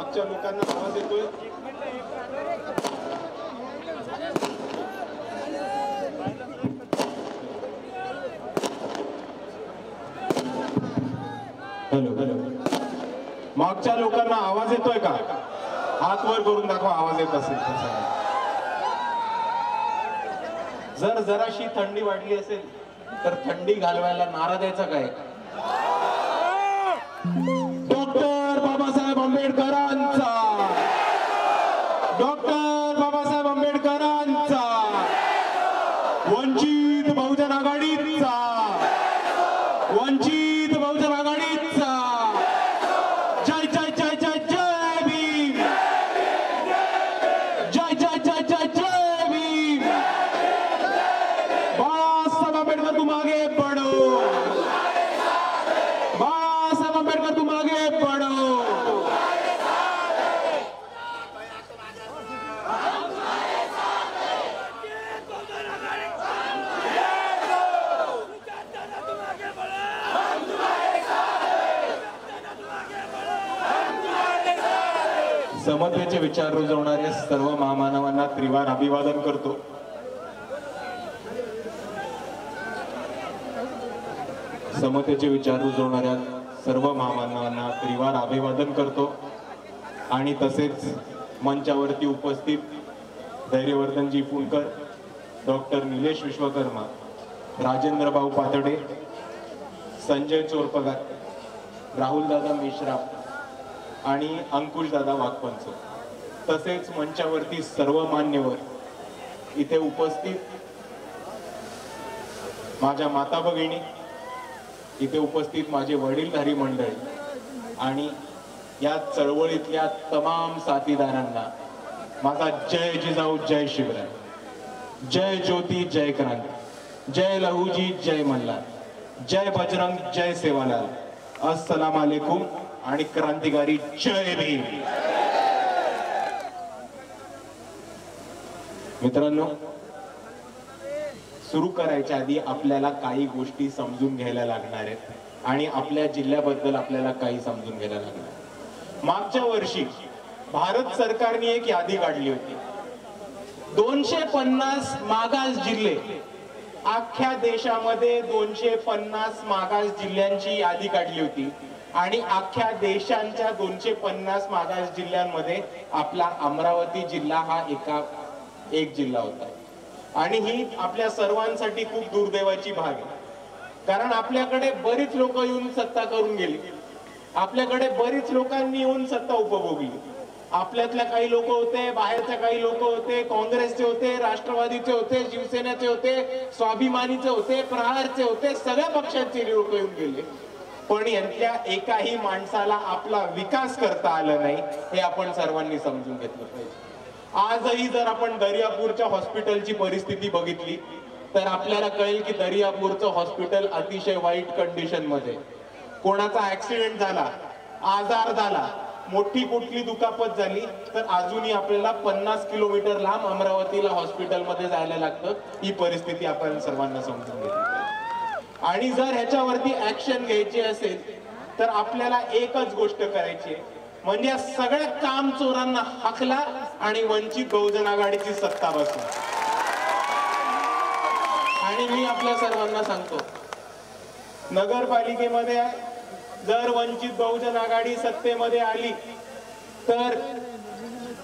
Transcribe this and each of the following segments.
मागच्या लोकांना आवाज येतोय? हॅलो हॅलो, मागच्या लोकांना आवाज येतोय का? हात वर करून दाखवा आवाज येत असेल तर. जर जराशी थंडी वाढली असेल तर थंडी घालवायला नारा द्यायचा काय? डॉक्टर बाबासाहेब आंबेडकरांचा, डॉक्टर बाबासाहेब आंबेडकरांचा, वंचित बहुजन आघाडीचा, वंचित बहुजन आघाडीचा, जय जय जय जय जय भीम, जय जय जय जय जय भीम। बाळासाहेब आंबेडकर तुम आगे बढ़ो, बाळासाहेब आंबेडकर तुम आगे बढ़ो। समतेचे विचार रुजवणाऱ्या सर्व महामानवांना त्रिवार अभिवादन करतो। समतेचे विचार रुजवणाऱ्या सर्व महामानवांना त्रिवार अभिवादन करतो आणि तसेच मंचावरती उपस्थित धैर्यवर्धनजी फुलकर, डॉक्टर निलेश विश्वकर्मा, राजेंद्र भाऊ पातडे, संजय चोरपगार, राहुल दादा मेश्राम आणि अंकुश दादा वाघपंच, तसेच मंचावरती सर्व मान्यवर, इथे उपस्थित माझ्या माता भगिनी, इथे उपस्थित माझे वडीलधारी मंडळी आणि या चळवळीतल्या तमाम साथीदारांना माझा जय जिजाऊ, जय शिवराय, जय ज्योती, जय क्रांती, जय लहूजी, जय मल्हार, जय बजरंग, जय सेवालाल, अस्सलाम अलैकुम आणि क्रांतिकारी जय भीम। मित्रांनो, सुरू करायच्या आधी आपल्याला काही गोष्टी समजून घ्यायला लागणार आहेत आणि आपल्या जिल्ह्याबद्दल आपल्याला काही समजून घ्यायला लागणार। मागच्या वर्षी भारत सरकारने एक यादी काढली होती, 250 मागास जिल्हे, अख्ख्या देशामध्ये 250 मागास जिल्ह्यांची यादी काढली होती आणि अख्ख्या देशांच्या 250 मागास जिल्ह्यांमध्ये आपला अमरावती जिल्हा हा एक जिल्हा होता आणि ही आपल्या सर्वांसाठी खूप दुर्दैवाची बाब आहे, कारण आपल्याकडे बरीच लोक येऊन सत्ता करून गेली, आपल्याकडे बरीच लोकांनी येऊन सत्ता उपभोगली, आपल्यातल्या काही लोक होते, बाहेरच्या काही लोक होते, काँग्रेसचे होते, राष्ट्रवादीचे होते, शिवसेनेचे होते, स्वाभिमानीचे होते, प्रहारचे होते, सगळ्या पक्षांचे लोक येऊन गेले, पण यांच्या एकाही माणसाला आपला विकास करता आला नाही, हे आपण सर्वांनी समजून घेतलं पाहिजे। आजही जर आपण दर्यापूरच्या हॉस्पिटलची परिस्थिती बघितली तर आपल्याला कळेल की दर्यापूरचं हॉस्पिटल अतिशय वाईट कंडिशन मध्ये, कोणाचा ऍक्सिडेंट झाला, आजार झाला, मोठी कुठली दुखापत झाली तर अजूनही आपल्याला 50 किलोमीटर लांब अमरावतीला हॉस्पिटलमध्ये जायला लागतं। ही परिस्थिती आपण सर्वांना समजून घेतली आणि जर ह्याच्यावरती ऍक्शन घ्यायची असेल तर आपल्याला एकच गोष्ट करायची आहे, म्हणजे सगळ्या काम चोरांना हाकला आणि वंचित बहुजन आघाडीची सत्ता बसवा। आणि मी आपल्या सर्वांना सांगतो, नगरपालिकेमध्ये जर वंचित बहुजन आघाडी सत्तेमध्ये आली तर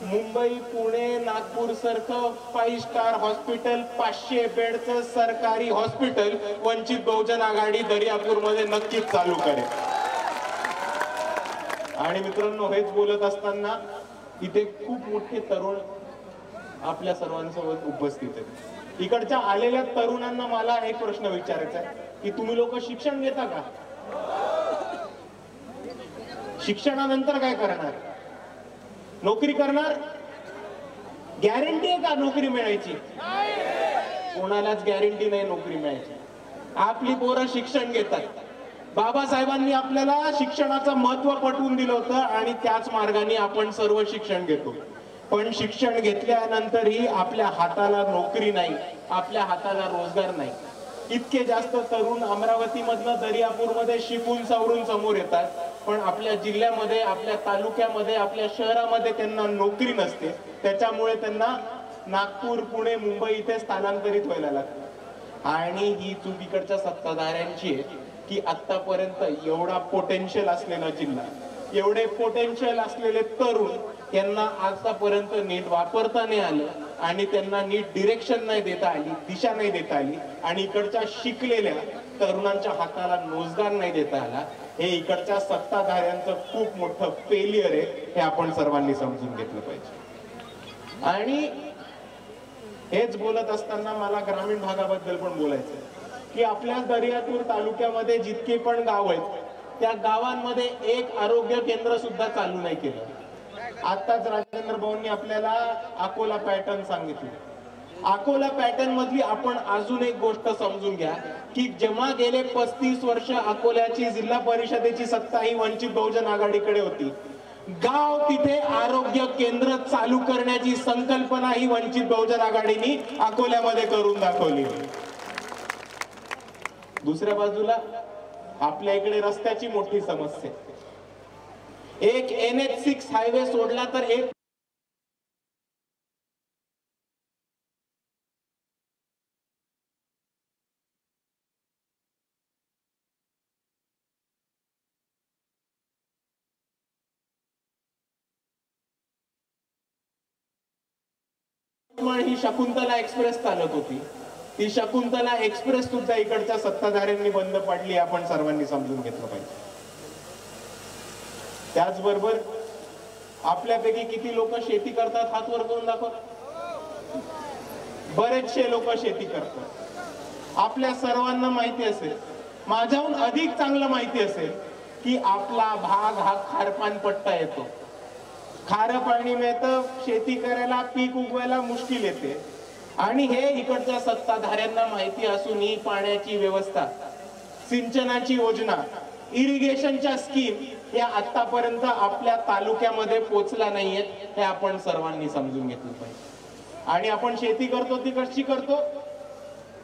मुंबई, पुणे, नागपूर सारखं 5 स्टार हॉस्पिटल, 500 बेडचं सरकारी हॉस्पिटल वंचित बहुजन आघाडी दर्यापूरमध्ये नक्कीच चालू करेल। आणि मित्रांनो, हेच बोलत असताना इथे खूप मोठे तरुण आपल्या सर्वांसोबत उपस्थित आहेत। इकडच्या आलेल्या तरुणांना मला एक प्रश्न विचारायचा आहे की तुम्ही लोक शिक्षण घेता का? शिक्षणानंतर काय करणार? नोकरी करणार? गॅरंटी आहे का नोकरी मिळायची? कोणालाच गॅरंटी नाही नोकरी मिळायची। आपली पोरं शिक्षण घेतात, बाबासाहेबांनी आपल्याला शिक्षणाचं महत्व पटवून दिलं होतं आणि त्याच मार्गाने आपण सर्व शिक्षण घेतो, पण शिक्षण घेतल्यानंतरही आपल्या हाताला नोकरी नाही, आपल्या हाताला रोजगार नाही। इतके जास्त तरुण अमरावतीमधनं दर्यापूरमध्ये शिकून सवरून समोर येतात, पण आपल्या जिल्ह्यामध्ये, आपल्या तालुक्यामध्ये, आपल्या शहरामध्ये त्यांना नोकरी नसते. त्याच्यामुळे त्यांना नागपूर, पुणे, मुंबई इथे स्थलांतरित व्हायला लागतं. आणि ही चूक इकडच्या सत्ताधाऱ्यांची आहे की आतापर्यंत एवढा पोटेन्शियल असलेला जिल्हा, एवढे पोटेन्शियल असलेले तरुण यांना आतापर्यंत नीट वापरता नाही आलं आणि त्यांना नीट डिरेक्शन नाही देता आली, दिशा नाही देता आली आणि इकडच्या शिकलेल्या तरुणांच्या हाताला रोजगार नाही देता आला. हे इकडच्या सत्ताधाऱ्यांचं खूप मोठं फेलियर आहे, हे आपण सर्वांनी समजून घेतलं पाहिजे. आणि हेच बोलत असताना मला ग्रामीण भागाबद्दल पण बोलायचं की आपल्या दर्यापूर तालुक्यामध्ये जितके पण गाव आहेत त्या गावांमध्ये एक आरोग्य केंद्र सुद्धा चालू नाही केलं. आताच राजेंद्र भाऊंनी आपल्याला अकोला पॅटर्न सांगितलं. अकोला पॅटर्न मधली आपण अजून एक गोष्ट समजून घ्या की जेव्हा गेले 35 वर्ष अकोल्याची जिल्हा परिषदेची सत्ता ही वंचित बहुजन आघाडीकडे होती, गाव तिथे आरोग्य केंद्र चालू करण्याची संकल्पना ही वंचित बहुजन आघाडीने अकोल्यामध्ये करून दाखवली. दुसऱ्या बाजूला आपल्या इकडे रस्त्याची मोठी समस्या. एक NH6 हायवे सोडला तर एक ही शकुंतला एक्सप्रेस चालत होती. ती शकुंतला एक्सप्रेस सुद्धा इकडच्या सत्ताधाऱ्यांनी बंद पाडली, आपण सर्वांनी समजून घेतलं पाहिजे. त्याचबरोबर आपल्यापैकी किती लोक शेती करतात, हात वर करून दाखव. बरेचसे लोक शेती करतात. आपल्या सर्वांना माहिती असेल, माझ्याहून अधिक चांगलं माहिती असेल की आपला भाग हा खारपान पट्टा येतो. खारं पाणी मिळतं, शेती करायला, पीक उगवायला मुश्किल येते. आणि हे इकडच्या सत्ताधाऱ्यांना माहिती असूनही पाण्याची व्यवस्था, सिंचनाची योजना, इरिगेशनच्या स्कीम या आतापर्यंत आपल्या तालुक्यामध्ये पोहोचला नाहीयेत, हे आपण सर्वांनी समजून घेतलं पाहिजे. आणि आपण शेती करतो ती कशी करतो?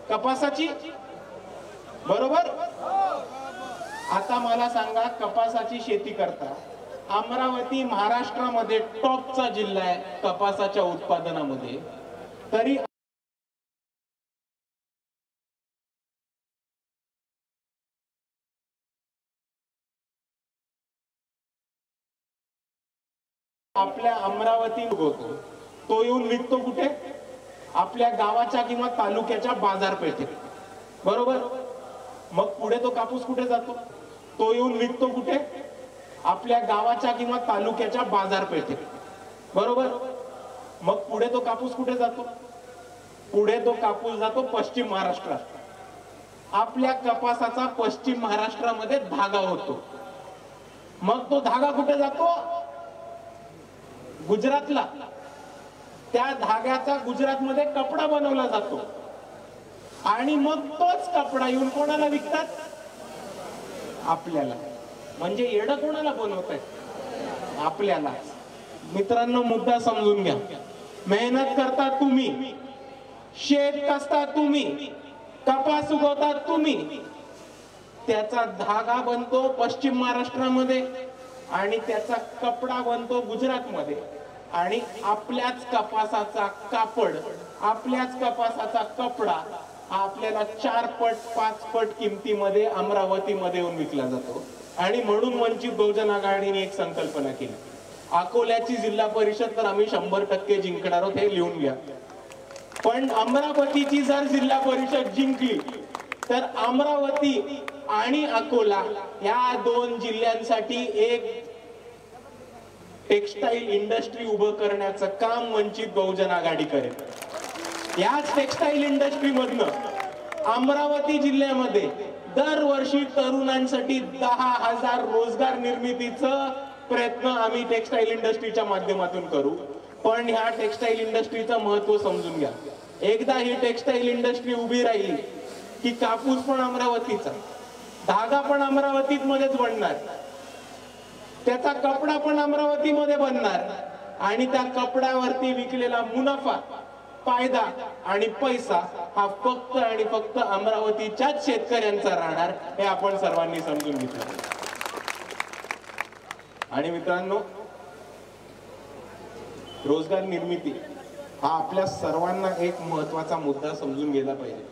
कपासाची, बरोबर? आता मला सांगा, कपासाची शेती करता. अमरावती महाराष्ट्रामध्ये टॉपचा जिल्हा आहे कपासाच्या उत्पादनामध्ये, तरी आपल्या अमरावती होतो तो येऊन विकतो कुठे? आपल्या गावाच्या किंवा तालुक्याच्या बाजारपेठेत, बरोबर? मग पुढे तो कापूस कुठे जातो? तो येऊन विकतो कुठे? आपल्या गावाच्या किंवा तालुक्याच्या बाजारपेठेत, बरोबर? मग पुढे तो कापूस कुठे जातो? पुढे तो कापूस जातो पश्चिम महाराष्ट्रात. आपल्या कपासाचा पश्चिम महाराष्ट्रामध्ये धागा होतो. मग तो धागा कुठे जातो? गुजरातला. त्या धाग्याचा गुजरातमध्ये कपडा बनवला जातो आणि मग तोच कपडा येऊन कोणाला विकतात? आपल्याला. म्हणजे येडं कोणाला बनवतायत? आपल्याला. मित्रांनो, मुद्दा समजून घ्या. मेहनत करता तुम्ही, शेत कसता तुम्ही, कपास उगवतात तुम्ही, त्याचा धागा बनतो पश्चिम महाराष्ट्रामध्ये आणि त्याचा कपडा बनतो गुजरातमध्ये. आणि आपल्याच कपासाचा कापड, आपल्याच कपासाचा कपडा आपल्याला 4 पट 5 पट किमतीमध्ये अमरावतीमध्ये येऊन विकला जातो. आणि म्हणून वंचित बहुजन आघाडीने एक संकल्पना केली, अकोल्याची जिल्हा परिषद तर आम्ही 100% जिंकणार आहोत, हे लिहून घ्या. पण अमरावतीची जर जिल्हा परिषद जिंकली तर अमरावती आणि अकोला या 2 जिल्ह्यांसाठी एक टेक्सटाईल इंडस्ट्री उभं करण्याचं काम वंचित बहुजन आघाडी करेल. याच टेक्सटाईल इंडस्ट्री मधनं अमरावती जिल्ह्यामध्ये दरवर्षी तरुणांसाठी 10,000 रोजगार निर्मितीचा प्रयत्न आम्ही टेक्सटाईल इंडस्ट्रीच्या माध्यमातून करू. पण ह्या टेक्सटाईल इंडस्ट्रीचं महत्व समजून घ्या. एकदा ही टेक्सटाईल इंडस्ट्री उभी राहिली की कापूस पण अमरावतीचा, धागा पण अमरावतीत मध्येच बनणार, त्याचा कपडा पण अमरावतीमध्ये बनणार आणि त्या कपड्यावरती विकलेला मुनाफा फायदा आणि पैसा हा फक्त आणि फक्त अमरावतीच्याच शेतकऱ्यांचा राहणार हे आपण सर्वांनी समजून घेतलं. आणि मित्रांनो, रोजगार निर्मिती हा आपल्या सर्वांना एक महत्वाचा मुद्दा समजून घेतला पाहिजे.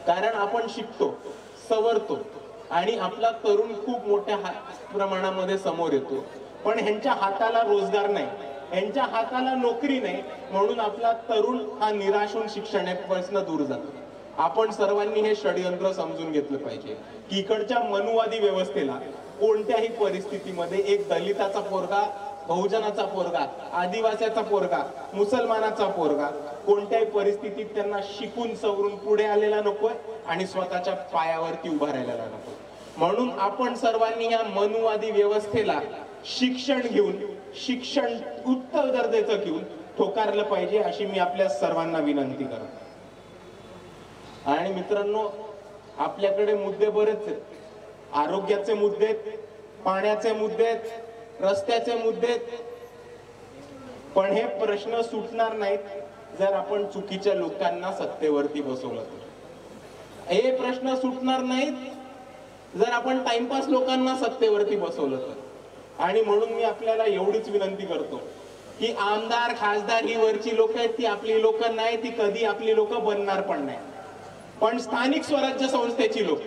कारण आपण शिकतो, सवरतो आणि आपला तरुण खूप मोठ्या प्रमाणामध्ये समोर येतो, पण ह्यांच्या हाताला रोजगार नाही, ह्यांच्या हाताला नोकरी नाही, म्हणून आपला तरुण हा निराश होऊन शिक्षणापासून दूर जातो. आपण सर्वांनी हे षडयंत्र समजून घेतलं पाहिजे की इकडच्या मनुवादी व्यवस्थेला कोणत्याही परिस्थितीमध्ये एक दलिताचा पोरगा, बहुजनाचा पोरगा, आदिवासीचा पोरगा, मुसलमानाचा पोरगा कोणत्याही परिस्थितीत त्यांना शिकून सवरून पुढे आलेला नकोय आणि स्वतःच्या पायावरती उभा राहिलेला नको. म्हणून आपण सर्वांनी या मनुवादी व्यवस्थेला शिक्षण घेऊन, शिक्षण उच्च दर्जाचं घेऊन ठोकारलं पाहिजे अशी मी आपल्या सर्वांना विनंती करतो. आणि मित्रांनो, आपल्याकडे मुद्दे बरेच आहेत. आरोग्याचे मुद्दे आहेत, पाण्याचे मुद्दे आहेत, रस्त्याचे मुद्दे आहेत, पण हे प्रश्न सुटणार नाहीत जर आपण चुकीच्या लोकांना सत्तेवरती बसवलं तर. हे प्रश्न सुटणार नाहीत जर आपण टाइमपास लोकांना सत्तेवरती बसवलं तर. आणि म्हणून मी आपल्याला एवढीच विनंती करतो की आमदार, खासदार ही वरची लोक आहेत, ती आपली लोक नाही, ती कधी आपली लोक बनणार पण नाही. पण स्थानिक स्वराज्य संस्थेची लोक,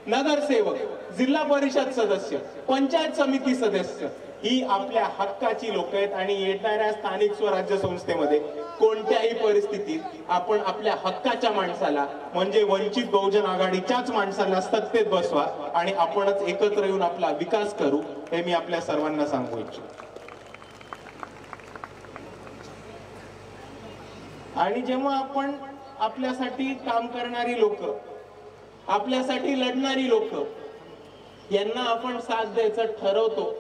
नगरसेवक, जिल्हा परिषद सदस्य, पंचायत समिती सदस्य ही आपल्या हक्काची लोक आहेत. आणि येणाऱ्या स्थानिक स्वराज्य संस्थेमध्ये कोणत्याही परिस्थितीत आपण आपल्या हक्काच्या माणसाला म्हणजे वंचित बहुजन आघाडीच्याच माणसाला सत्तेत बसवा आणि आपणच एकत्र येऊन आपला विकास करू, हे मी आपल्या सर्वांना सांगू इच्छितो. आणि जेव्हा आपण आपल्यासाठी काम करणारी लोक, आपल्यासाठी लढणारी लोक यांना आपण साथ द्यायचं ठरवतो,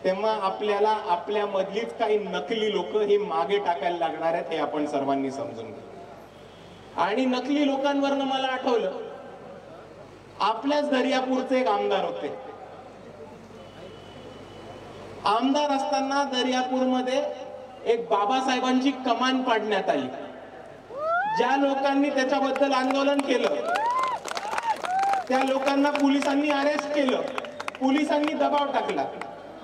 तेव्हा आपल्याला आपल्या मधलीच काही नकली लोक हे मागे टाकायला लागणार आहेत, हे आपण सर्वांनी समजून घ्या. आणि नकली लोकांवरनं मला आठवलं, आपल्याच दर्यापूरचे एक आमदार होते. आमदार असताना दर्यापूरमध्ये एक बाबासाहेबांची कमान पाडण्यात आली. ज्या लोकांनी त्याच्याबद्दल आंदोलन केलं त्या लोकांना पोलिसांनी अरेस्ट केलं, पोलिसांनी दबाव टाकला.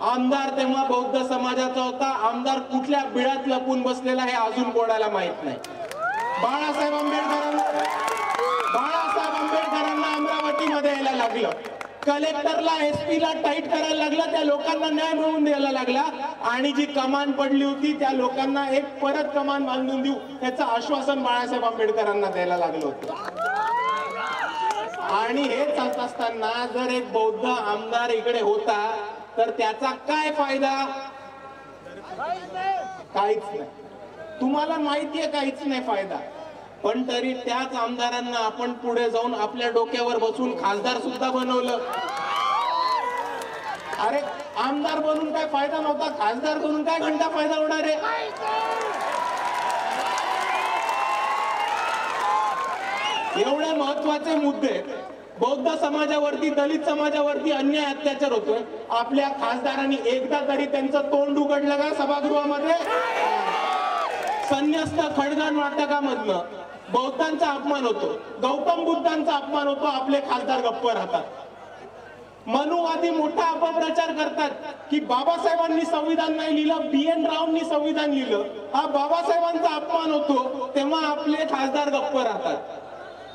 आमदार तेव्हा बौद्ध समाजाचा होता. आमदार कुठल्या बिळात लपून बसलेला हे अजून कोणाला माहित नाही. बाळासाहेब आंबेडकरांना अमरावतीमध्ये यायला लागलं, कलेक्टरला, एसपी ला टाईट करायला लागलं, त्या लोकांना न्याय मिळवून द्यायला लागला. आणि जी कमान पडली होती त्या लोकांना एक परत कमान बांधून देऊ याचं आश्वासन बाळासाहेब आंबेडकरांना द्यायला लागलं होतं. आणि हे चालत असताना जर एक बौद्ध आमदार इकडे होता तर त्याचा काय फायदा? काहीच नाही. तुम्हाला माहितीये काहीच नाही फायदा. पण तरी त्याच आमदारांना आपण पुढे जाऊन आपल्या डोक्यावर बसून खासदार सुद्धा बनवलं. अरे आमदार बनून काय फायदा नव्हता, खासदार बनून काय घंटा फायदा होणार आहे? एवढे महत्वाचे मुद्दे, बौद्ध समाजावरती, दलित समाजावरती अन्याय अत्याचार होतोय, आपल्या खासदारांनी एकदा तरी त्यांचं तोंड उघडलं का सभागृहामध्ये? संन्यस्त खडगा नाटकामधनं बौद्धांचा अपमान होतो, गौतम बुद्धांचा अपमान होतो, आपले खासदार गप्प राहतात. मनुवादी मोठा अपप्रचार करतात की बाबासाहेबांनी संविधान नाही लिहिलं, BN रावांनी संविधान लिहिलं, हा बाबासाहेबांचा अपमान होतो, तेव्हा आपले खासदार गप्प राहतात.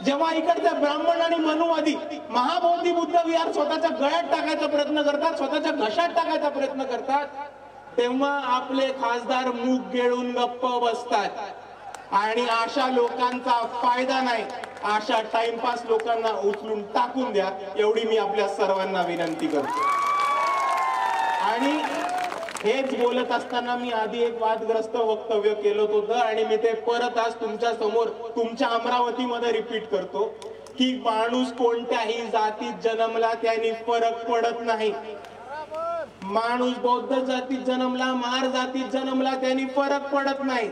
जेव्हा इकडच्या ब्राह्मण आणि मनुवादी महाबोधी बुद्ध विहार स्वतःच्या गळ्यात टाकायचा प्रयत्न करतात, स्वतःच्या घशात टाकायचा प्रयत्न करतात, तेव्हा आपले खासदार मुख गिळून गप्प बसतात. आणि अशा लोकांचा फायदा नाही, अशा टाइमपास लोकांना उचलून टाकून द्या, एवढी मी आपल्या सर्वांना विनंती करतो. आणि हेच बोलत असताना मी आधी एक वादग्रस्त वक्तव्य केलं होतं आणि मी ते परत आज तुमच्या समोर, तुमच्या अमरावतीमध्ये रिपीट करतो की माणूस कोणत्याही जातीत जन्मला त्याने फरक पडत नाही. माणूस बौद्ध जातीत जन्मला, महार जातीत जन्मला, त्याने फरक पडत नाही.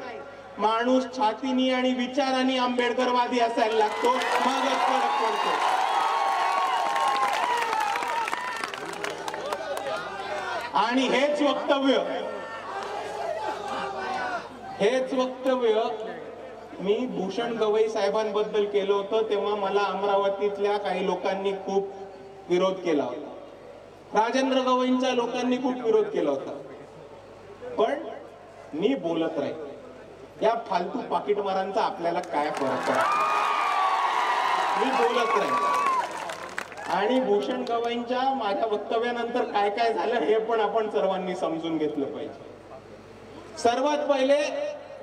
माणूस छातीनी आणि विचारांनी आंबेडकरवादी असायला लागतो, मगच फरक पडतो. आणि हेच वक्तव्य मी भूषण गवई साहेबांबद्दल केलं होतं तेव्हा मला अमरावतीतल्या काही लोकांनी खूप विरोध केला होता, राजेंद्र गवईंच्या लोकांनी खूप विरोध केला होता, पण मी बोलत राहील। या फालतू पाकिटमारांचा आपल्याला काय फरक आहे, मी बोलत राहील। आणि भूषण गवईंच्या माझ्या वक्तव्यानंतर काय काय झालं हे पण आपण सर्वांनी समजून घेतलं पाहिजे। सर्वात पहिले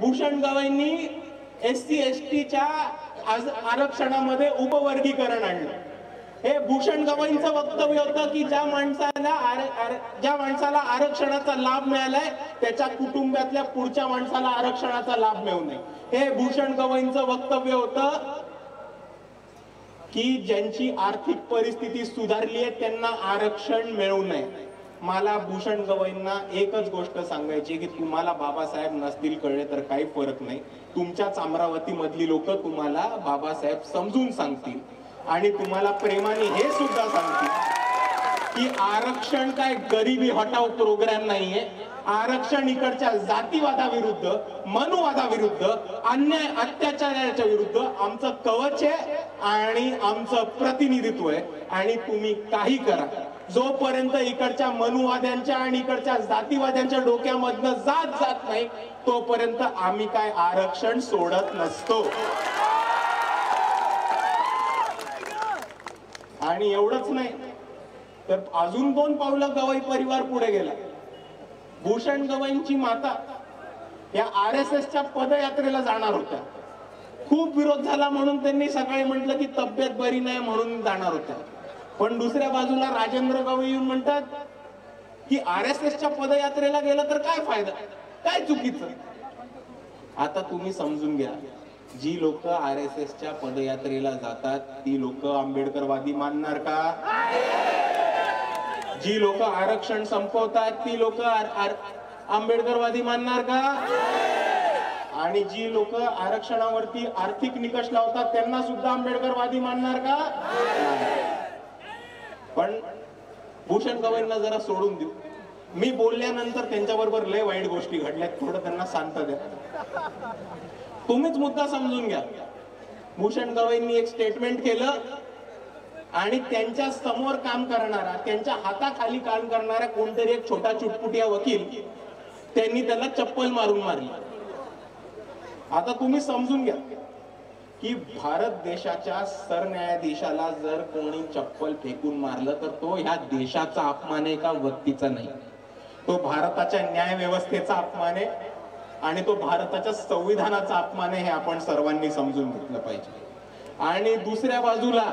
भूषण गवईंनी SC STच्या आरक्षणामध्ये उपवर्गीकरण आणलं। हे भूषण गवईंचं वक्तव्य होतं की ज्या माणसाला आरक्षणाचा लाभ मिळालाय त्याच्या कुटुंबातल्या पुढच्या माणसाला आरक्षणाचा लाभ मिळू नये। हे भूषण गवईंचं वक्तव्य होतं की ज्यांची आर्थिक परिस्थिती सुधारली आहे त्यांना आरक्षण मिळू नये। मला भूषण गवईंना एकच गोष्ट सांगायची की तुम्हाला बाबासाहेब नसतील कळले तर काही फरक नाही, तुमच्याच अमरावती मधली लोक तुम्हाला बाबासाहेब समजून सांगतील आणि तुम्हाला प्रेमाने हे सुद्धा सांगतील की आरक्षण काय गरिबी हटाव प्रोग्राम नाहीये। आरक्षण इकडच्या जातीवादाविरुद्ध, मनुवादाविरुद्ध, अन्याय अत्याचाराच्या विरुद्ध आमचं कवच आहे आणि आमचं प्रतिनिधित्व आहे। आणि तुम्ही काही करा, जोपर्यंत इकडच्या मनुवाद्यांच्या आणि इकडच्या जातीवाद्यांच्या डोक्यामधनं जात नाही तोपर्यंत आम्ही काय आरक्षण सोडत नसतो। आणि एवढंच नाही तर अजून 2 पावलं गवई परिवार पुढे गेला। भूषण गवईंची माता या RSSच्या पदयात्रेला जाणार होत्या, खूप विरोध झाला म्हणून त्यांनी सकाळी म्हटलं की तब्येत बरी नाही म्हणून जाणार होत्या, पण दुसऱ्या बाजूला राजेंद्र गवई येऊन म्हणतात की RSSच्या पदयात्रेला गेलं तर काय फायदा, काय चुकीचं। आता तुम्ही समजून घ्या, जी लोक RSSच्या पदयात्रेला जातात ती लोक आंबेडकरवादी मानणार का? जी लोक आरक्षण संपवतात ती लोक आंबेडकरवादी मानणार का? आणि जी लोक आरक्षणावरती आर्थिक निकष लावतात त्यांना सुद्धा आंबेडकरवादी मानणार का? पण भूषण गवईंना जरा सोडून देऊ, मी बोलल्यानंतर त्यांच्याबरोबर लय वाईट गोष्टी घडल्यात, थोडं त्यांना शांत द्या। तुम्हीच मुद्दा समजून घ्या। भूषण गवईंनी एक स्टेटमेंट केलं आणि त्यांच्या समोर काम करणारा, त्यांच्या हाताखाली काम करणारा कोणतरी एक छोटा चुटपुटिया वकील त्यांनी त्याला चप्पल मारून मारली। आता तुम्ही समजून घ्या की भारत देशाच्या सरन्यायाधीशाला जर कोणी चप्पल फेकून मारलं तर तो ह्या देशाचा अपमान आहे का व्यक्तीचा नाही, तो भारताच्या न्याय व्यवस्थेचा अपमान आहे आणि तो भारताच्या संविधानाचा अपमान आहे, हे आपण सर्वांनी समजून घेतलं पाहिजे। आणि दुसऱ्या बाजूला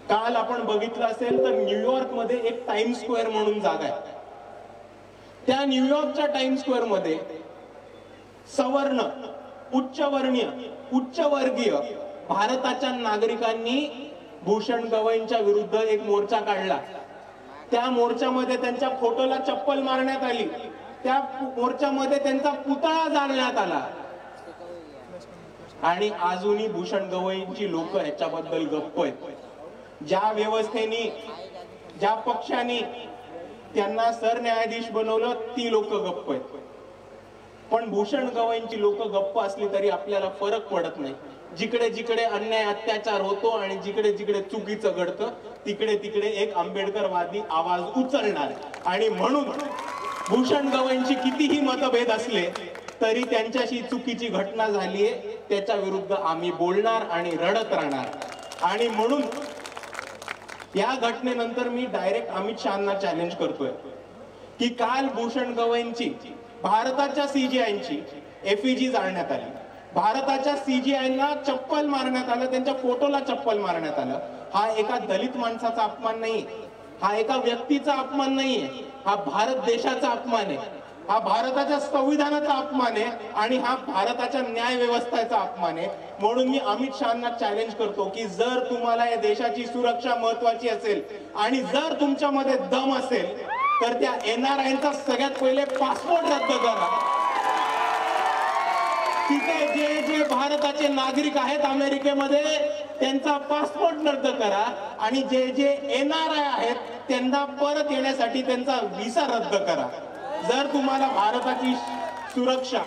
काल आपण बघितलं असेल तर न्यूयॉर्क मध्ये एक टाइम स्क्वेअर म्हणून जागा आहे, त्या न्यूयॉर्कच्या टाइम स्क्वेअर मध्ये सवर्ण, उच्चवर्णीय, उच्चवर्गीय भारताच्या नागरिकांनी भूषण गवईंच्या विरुद्ध एक मोर्चा काढला। त्या मोर्चामध्ये त्यांच्या फोटोला चप्पल मारण्यात आली, त्या मोर्चामध्ये त्यांचा पुतळा जाळण्यात आला आणि अजूनही भूषण गवईंची लोक ह्याच्याबद्दल गप्प आहेत। ज्या व्यवस्थेने, ज्या पक्षाने त्यांना सरन्यायाधीश बनवलं ती लोक गप्प आहेत, पण भूषण गवईंची लोक गप्प असली तरी आपल्याला फरक पडत नाही। जिकडे जिकडे अन्याय अत्याचार होतो आणि जिकडे जिकडे चुकीचं घडतं तिकडे तिकडे एक आंबेडकरवादी आवाज उचलणार। आणि म्हणून भूषण गवईंची कितीही मतभेद असले तरी त्यांच्याशी चुकीची घटना झालीये त्याच्या विरुद्ध आम्ही बोलणार आणि रडत राहणार। आणि म्हणून या घटनेनंतर मी डायरेक्ट अमित शहांना चॅलेंज करतोय की काल भूषण गवईंची भारताच्या CGIंची FEG जाळण्यात आली, भारताच्या CGIना चप्पल मारण्यात आलं, त्यांच्या फोटोला चप्पल मारण्यात आलं। हा एका दलित माणसाचा अपमान नाही, हा एका व्यक्तीचा अपमान नाहीये, हा भारत देशाचा अपमान आहे, हा भारताच्या संविधानाचा अपमान आहे आणि हा भारताच्या न्याय व्यवस्थेचा अपमान आहे। म्हणून मी अमित शहांना चॅलेंज करतो की जर तुम्हाला या देशाची सुरक्षा महत्वाची असेल आणि जर तुमच्यामध्ये दम असेल तर त्या NRIंचा सगळ्यात पहिले पासपोर्ट रद्द करा। तिथे जे जे भारताचे नागरिक आहेत अमेरिकेमध्ये त्यांचा पासपोर्ट रद्द करा आणि जे जे NRI आहेत त्यांना परत येण्यासाठी त्यांचा व्हिसा रद्द करा। जर तुम्हाला भारताची सुरक्षा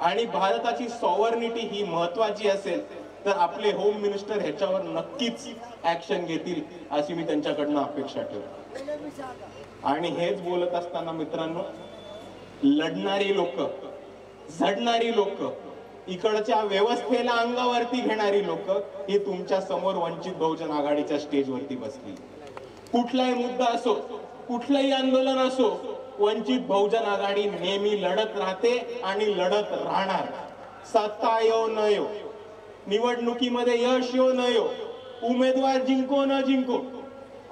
आणि भारताची सॉव्हर्निटी ही महत्वाची असेल तर आपले होम मिनिस्टर ह्याच्यावर नक्कीच ऍक्शन घेतील अशी मी त्यांच्याकडनं अपेक्षा ठेवतो. आणि हेच बोलत असताना मित्रांनो, लढणारी लोक, झडणारी लोक, इकडच्या व्यवस्थेला अंगावरती घेणारी लोक ही तुमच्या समोर वंचित बहुजन आघाडीच्या स्टेजवरती बसली. कुठलाही मुद्दा असो, कुठलंही आंदोलन असो, वंचित बहुजन आघाडी नेहमी लढत राहते आणि लढत राहणार. सत्ता येऊ न येऊ, निवडणुकीमध्ये यश येऊ न येऊ, उमेदवार जिंको न जिंको,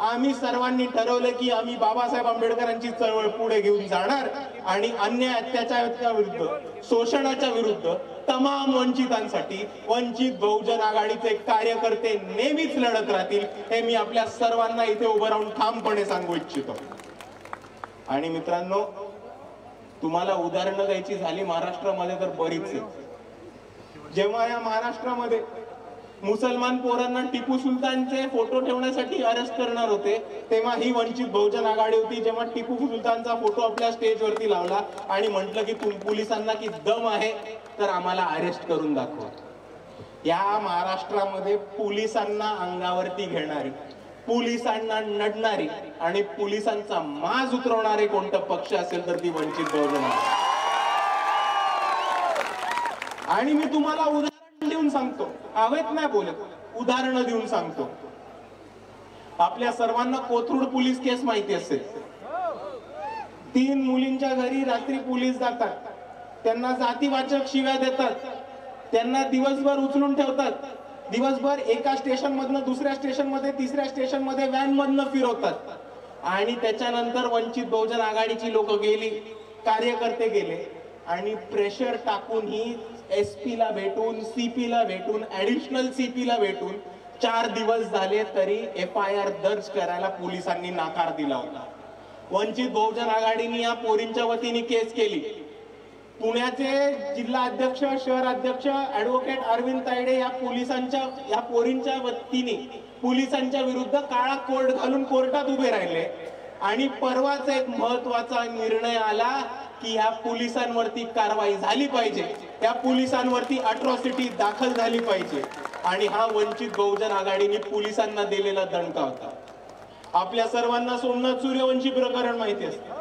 आम्ही सर्वांनी ठरवलं की आम्ही बाबासाहेब आंबेडकरांची चळवळ पुढे घेऊन जाणार आणि अन्याय अत्याचाराच्या विरुद्ध, शोषणाच्या विरुद्ध, तमाम वंचितांसाठी वंचित बहुजन आघाडीचे कार्यकर्ते नेहमीच लढत राहतील हे मी आपल्या सर्वांना इथे उभं राहून ठामपणे सांगू इच्छितो. आणि मित्रांनो, तुम्हाला उदाहरणं द्यायची झाली महाराष्ट्रामध्ये तर बरीच आहे. जेव्हा या महाराष्ट्रामध्ये मुसलमान पोरांना टिपू सुलतानचे फोटो ठेवण्यासाठी अरेस्ट करणार होते तेव्हा ही वंचित बहुजन आघाडी होती. जेव्हा टिपू सुलतानचा फोटो आपल्या स्टेजवरती लावला आणि म्हटलं की पोलिसांना की दम आहे तर आम्हाला अरेस्ट करून दाखवा. या महाराष्ट्रामध्ये पोलिसांना अंगावरती घेणारी, पोलिसांना नडणारी आणि पोलिसांचा माज उतरवणारे कोणतं पक्ष असेल तर ती वंचित बहुजन आघाडी. आणि मी तुम्हाला उदाहरण देऊन सांगतो, हवेत नाही बोलत, उदाहरण देऊन सांगतो. आपल्या सर्वांना कोथरूड पोलीस केस माहिती असेल. 3 मुलींच्या घरी रात्री पोलीस जातात, त्यांना जातीवाचक शिव्या देतात, त्यांना दिवसभर उचलून ठेवतात, दिवसभर एका स्टेशन मधनं दुसऱ्या स्टेशन मध्ये, तिसऱ्या स्टेशन मध्ये व्हॅन मधनं फिरवतात. आणि त्याच्यानंतर वंचित बहुजन आघाडीची लोक गेली, कार्यकर्ते गेले आणि प्रेशर टाकून ही SP ला भेटून, CP ला भेटून, ऍडिशनल CP ला भेटून 4 दिवस झाले तरी FIR दर्ज करायला पोलिसांनी नकार दिला होता. वंचित बहुजन आघाडीने या पोरींच्या वतीने केस केली. पुण्याचे जिल्हा अध्यक्ष, शहर अध्यक्ष ऍडव्होकेट अरविंद तायडे या पोरींच्या वतीने पोलिसांच्या विरुद्ध काळा कोर्ट घालून कोर्टात उभे राहिले. आणि परवाच एक महत्वाचा निर्णय आला की ह्या पोलिसांवरती कारवाई झाली पाहिजे, त्या पोलिसांवरती अट्रॉसिटी दाखल झाली पाहिजे. आणि हा वंचित बहुजन आघाडीने पोलिसांना दिलेला दणका होता. आपल्या सर्वांना सोमनाथ सूर्यवंशी प्रकरण माहिती असते.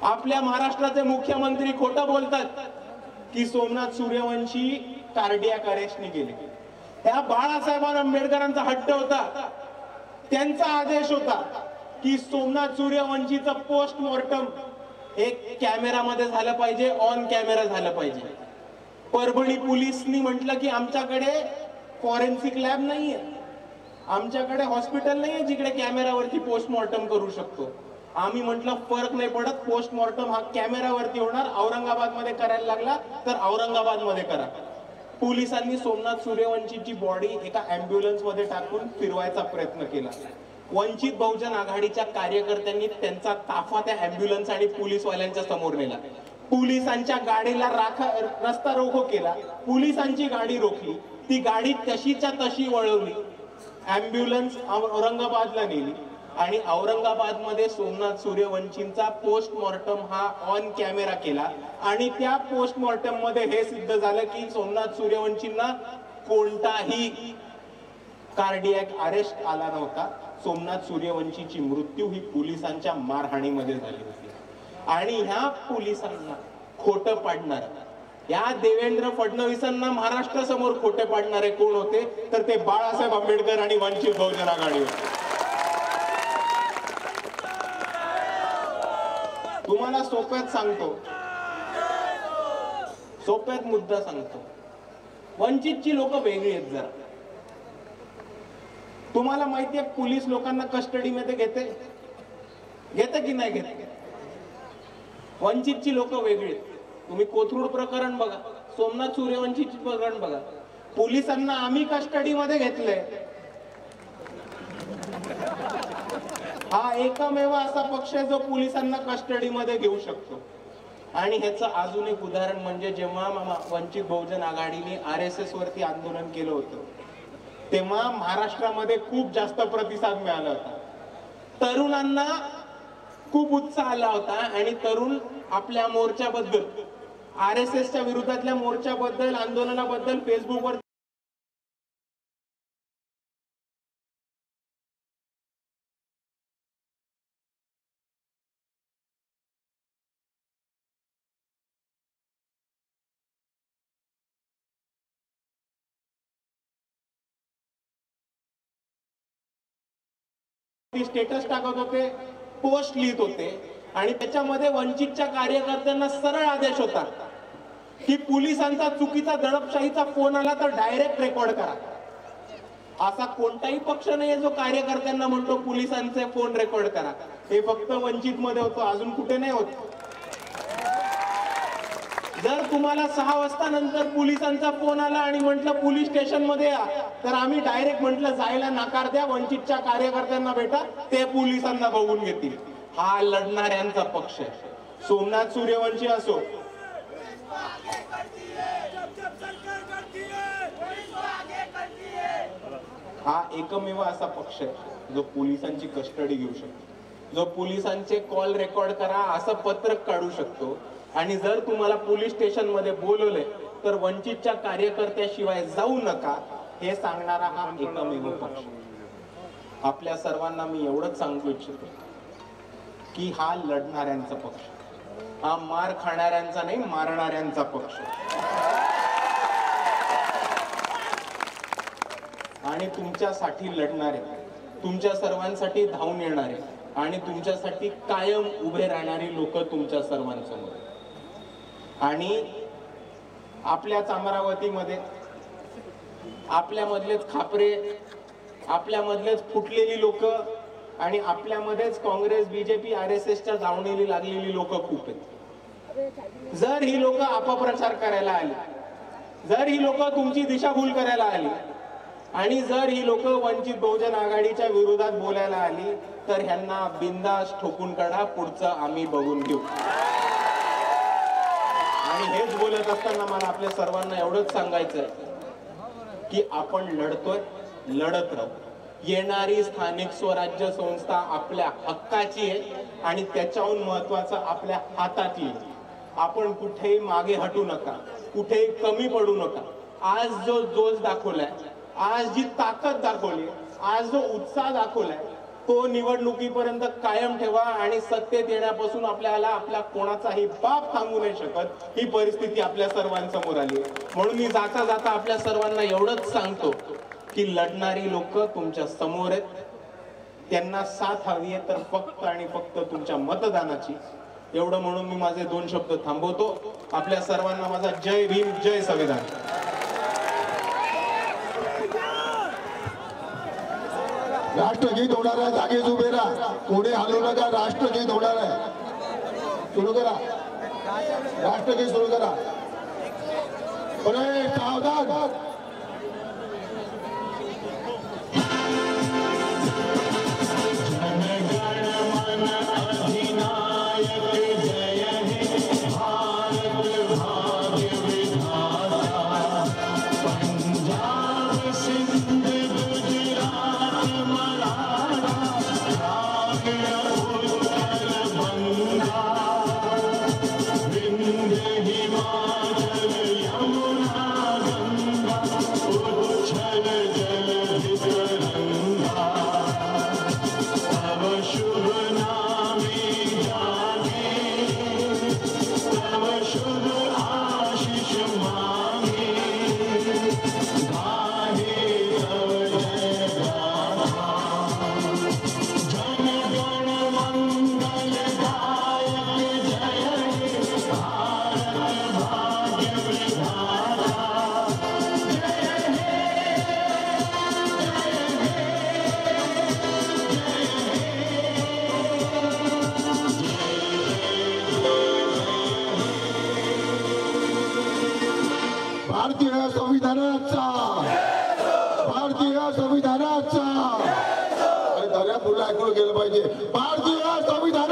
आपल्या महाराष्ट्राचे मुख्यमंत्री खोटं बोलतात की सोमनाथ सूर्यवंशी कार्डियाक अरेस्टने गेले. ह्या बाळासाहेब आंबेडकरांचा हट्ट होता, त्यांचा आदेश होता की सोमनाथ सूर्यवंशीचं पोस्टमॉर्टम एक कॅमेरामध्ये झालं पाहिजे, ऑन कॅमेरा झालं पाहिजे. परभणी पोलिसनी म्हटलं की आमच्याकडे फॉरेन्सिक लॅब नाहीये, आमच्याकडे हॉस्पिटल नाहीये जिकडे कॅमेरावरती पोस्टमॉर्टम करू शकतो. आम्ही म्हटलं फरक नाही पडत, पोस्टमॉर्टम हा कॅमेरावरती होणार, औरंगाबाद मध्ये करायला लागला तर औरंगाबाद मध्ये करा. पोलिसांनी सोमनाथ सूर्यवंशीची बॉडी एका अँब्युलन्स मध्ये टाकून फिरवायचा प्रयत्न केला. वंचित बहुजन आघाडीच्या कार्यकर्त्यांनी त्यांचा ताफा त्या अँब्युलन्स आणि पोलीसवाल्यांच्या समोर नेला. पोलिसांच्या गाडीला रस्ता रोको केला, पोलिसांची गाडी रोखली, ती गाडी तशीच्या तशी वळवली, अँब्युलन्स औरंगाबादला नेली आणि औरंगाबाद मध्ये सोमनाथ सूर्यवंशींचा पोस्टमॉर्टम हा ऑन कॅमेरा केला. आणि त्या पोस्टमॉर्टम मध्ये हे सिद्ध झालं की सोमनाथ सूर्यवंशींना कोणताही कार्डियक अरेस्ट आला नव्हता. सोमनाथ सूर्यवंशीची मृत्यू ही पोलिसांच्या मारहाणीमध्ये झाली होती. आणि ह्या पोलिसांना खोटं पाडणार, या देवेंद्र फडणवीसांना महाराष्ट्रासमोर खोटे पाडणारे कोण होते तर ते बाळासाहेब आंबेडकर आणि वंचित बहुजन आघाडी होते. तुम्हाला सोप्यात सांगतो, सोप्यात मुद्दा सांगतो. वंचितची लोक वेगळी आहेत जरा. तुम्हाला माहिती आहे पोलीस लोकांना कस्टडीमध्ये घेते की नाही घेते? वंचितची लोक वेगळी आहेत. तुम्ही कोथरूड प्रकरण बघा, सोमनाथ सूर्यवंशीची प्रकरण बघा. पोलिसांना आम्ही कस्टडीमध्ये घेतलंय. हा एकमेव असा पक्ष आहे जो पोलिसांना कस्टडीमध्ये घेऊ शकतो. आणि ह्याचं अजून एक उदाहरण म्हणजे जेव्हा वंचित बहुजन आघाडीने RSS वरती आंदोलन केलं होतं तेव्हा महाराष्ट्रामध्ये खूप जास्त प्रतिसाद मिळाला होता. तरुणांना खूप उत्साह आला होता आणि तरुण आपल्या मोर्चाबद्दल, RSSच्या विरोधातल्या मोर्चाबद्दल, आंदोलनाबद्दल फेसबुकवर स्टेटस टाकत होते, पोस्ट लिहित होते आणि त्याच्यामध्ये वंचितच्या कार्यकर्त्यांना सरळ आदेश होता की पोलिसांचा चुकीचा दडपशाहीचा फोन आला तर डायरेक्ट रेकॉर्ड करा. असा कोणताही पक्ष नाहीये जो कार्यकर्त्यांना म्हणतो पोलिसांचे फोन रेकॉर्ड करा. हे फक्त वंचित मध्ये होतं, अजून कुठे नाही होत. जर तुम्हाला 6 वाजता नंतर पोलिसांचा फोन आला आणि म्हटलं पोलीस स्टेशन मध्ये या, तर आम्ही डायरेक्ट म्हटलं जायला नकार द्या, वंचितच्या कार्यकर्त्यांना भेटा, ते पोलिसांना बघून घेतील. हा लढणाऱ्यांचा पक्ष आहे. सोमनाथ सूर्यवंशी असो, हा एकमेव असा पक्ष आहे जो पोलिसांची कस्टडी घेऊ शकतो, जो पोलिसांचे कॉल रेकॉर्ड करा असं पत्रक काढू शकतो. आणि जर तुम्हाला पोलीस स्टेशन मध्ये बोलवले तर वंचितच्या कार्यकर्त्याशिवाय जाऊ नका हे सांगणारा हा एकमेव पक्ष. आपल्या सर्वांना मी एवढंच सांगू इच्छितो की हा लढणाऱ्यांचा पक्ष, हा मार खाणाऱ्यांचा नाही, मारणाऱ्यांचा पक्ष. आणि तुमच्यासाठी लढणारे, तुमच्या सर्वांसाठी धावून येणारे आणि तुमच्यासाठी कायम उभे राहणारी लोक तुमच्या सर्वांसमोर. आणि आपल्याच अमरावतीमध्ये आपल्यामधलेच खापरे, आपल्यामधलेच फुटलेली लोक आणि आपल्यामध्येच काँग्रेस, बीजेपी, RSSच्या जावणीला लागलेली लोक खूप आहेत. जर ही लोक अपप्रचार करायला आली, जर ही लोक तुमची दिशाभूल करायला आली आणि जर ही लोक वंचित बहुजन आघाडीच्या विरोधात बोलायला आली तर ह्यांना बिंदास ठोकून काढा, पुढचं आम्ही बघून घेऊ. आणि हेच बोलत असताना मला आपल्या सर्वांना एवढंच सांगायचंय की आपण लढतोय, लढत राहू. येणारी स्थानिक स्वराज्य संस्था आपल्या हक्काची आहे आणि त्याच्याहून महत्वाचं आपल्या हातातली. आपण कुठेही मागे हटू नका, कुठेही कमी पडू नका. आज जो जोश दाखवलाय, आज जी ताकद दाखवली, आज जो उत्साह दाखवलाय, तो निवडणुकीपर्यंत कायम ठेवा. आणि सत्तेत येण्यापासून आपल्याला आपला कोणाचाही बाप थांबू नाही शकत, ही परिस्थिती आपल्या सर्वांसमोर आली. म्हणून मी जाता जाता आपल्या सर्वांना एवढंच सांगतो की लढणारी लोक तुमच्या समोर आहेत. त्यांना साथ हवी आहे तर फक्त आणि फक्त तुमच्या मतदानाची. एवढं म्हणून मी माझे 2 शब्द थांबवतो. आपल्या सर्वांना माझा जय भीम, जय संविधान. राष्ट्रगीत होणार आहे, जागेच उभे राहा, कोणी हलू नका. राष्ट्रगीत होणार आहे, सुरू करा. राष्ट्रगीत सुरू करा. अरे सावधान. भारतीय संविधानाचा ऐकलं गेलं पाहिजे. भारतीय संविधान